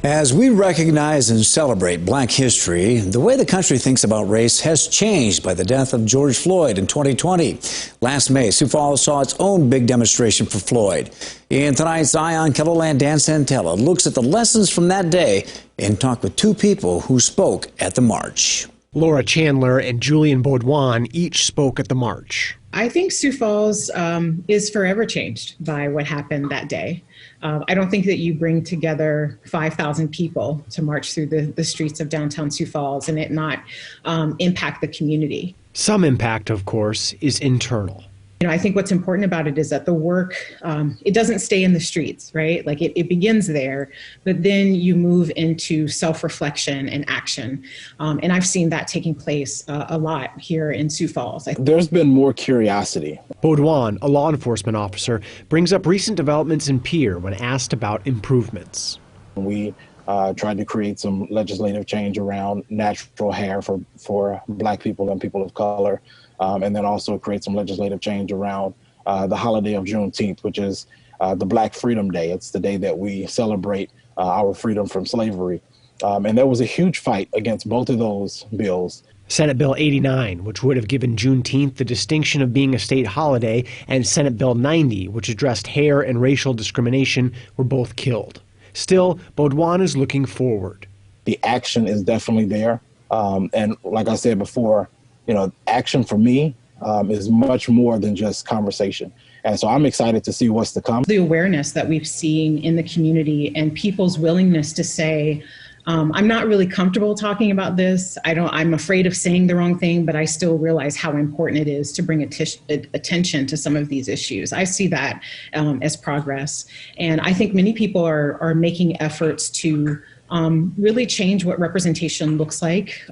As we recognize and celebrate Black history, the way the country thinks about race has changed by the death of George Floyd in 2020. Last May, Sioux Falls saw its own big demonstration for Floyd. In tonight's Eye on KELOLAND, Dan Santella looks at the lessons from that day and talked with two people who spoke at the march. Laura Chandler and Julian Baudouin each spoke at the march. I think Sioux Falls is forever changed by what happened that day. I don't think that you bring together 5,000 people to march through the streets of downtown Sioux Falls and it not impact the community. Some impact, of course, is internal. You know, I think what's important about it is that the work, it doesn't stay in the streets, right? Like it begins there, but then you move into self-reflection and action. And I've seen that taking place a lot here in Sioux Falls. There's been more curiosity. Baudouin, a law enforcement officer, brings up recent developments in Pierre when asked about improvements. We tried to create some legislative change around natural hair for Black people and people of color. And then also create some legislative change around the holiday of Juneteenth, which is the Black Freedom Day. It's the day that we celebrate our freedom from slavery. And there was a huge fight against both of those bills. Senate Bill 89, which would have given Juneteenth the distinction of being a state holiday, and Senate Bill 90, which addressed hair and racial discrimination, were both killed. Still, Baudouin is looking forward. The action is definitely there. And like I said before, you know, action for me is much more than just conversation. And so I'm excited to see what's to come. The awareness that we've seen in the community and people's willingness to say, I'm not really comfortable talking about this. I'm afraid of saying the wrong thing, but I still realize how important it is to bring attention to some of these issues. I see that as progress. And I think many people are making efforts to really change what representation looks like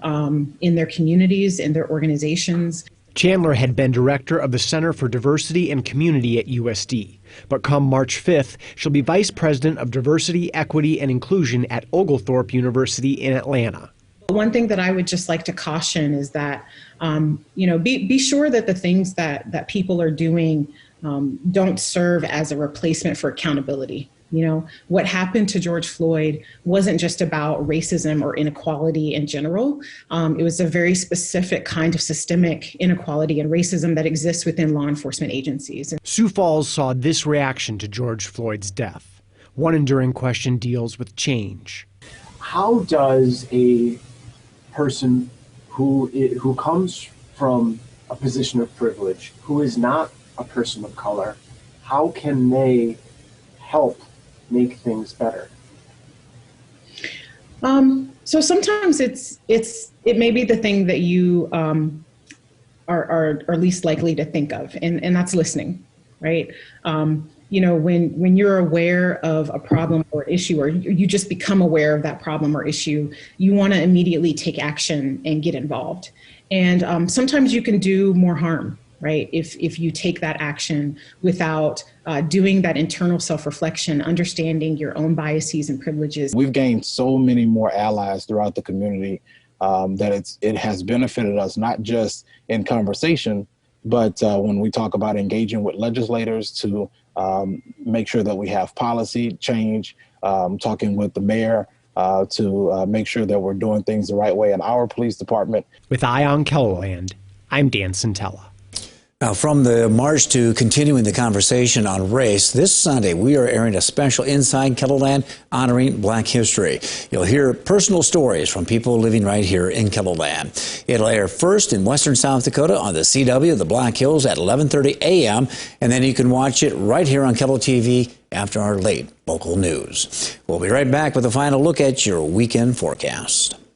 in their communities, in their organizations. Chandler had been director of the Center for Diversity and Community at USD, but come March 5th, she'll be vice president of Diversity, Equity, and Inclusion at Oglethorpe University in Atlanta. One thing that I would just like to caution is that, you know, be sure that the things that people are doing don't serve as a replacement for accountability. You know, what happened to George Floyd wasn't just about racism or inequality in general. It was a very specific kind of systemic inequality and racism that exists within law enforcement agencies. Sioux Falls saw this reaction to George Floyd's death. One enduring question deals with change. How does a person who comes from a position of privilege, who is not a person of color, how can they help make things better? So sometimes it may be the thing that you are least likely to think of, and that's listening, right? You know, when you're aware of a problem or issue, or you just become aware of that problem or issue, you want to immediately take action and get involved. And sometimes you can do more harm, right? If you take that action without doing that internal self-reflection, understanding your own biases and privileges. We've gained so many more allies throughout the community that it has benefited us, not just in conversation, but when we talk about engaging with legislators to make sure that we have policy change, talking with the mayor to make sure that we're doing things the right way in our police department. With Eye on KELOLAND, I'm Dan Santella. Now, from the march to continuing the conversation on race, this Sunday we are airing a special Inside KELOLAND honoring Black history. You'll hear personal stories from people living right here in KELOLAND. It'll air first in western South Dakota on the CW, the Black Hills, at 11:30 a.m., and then you can watch it right here on KELO TV after our late local news. We'll be right back with a final look at your weekend forecast.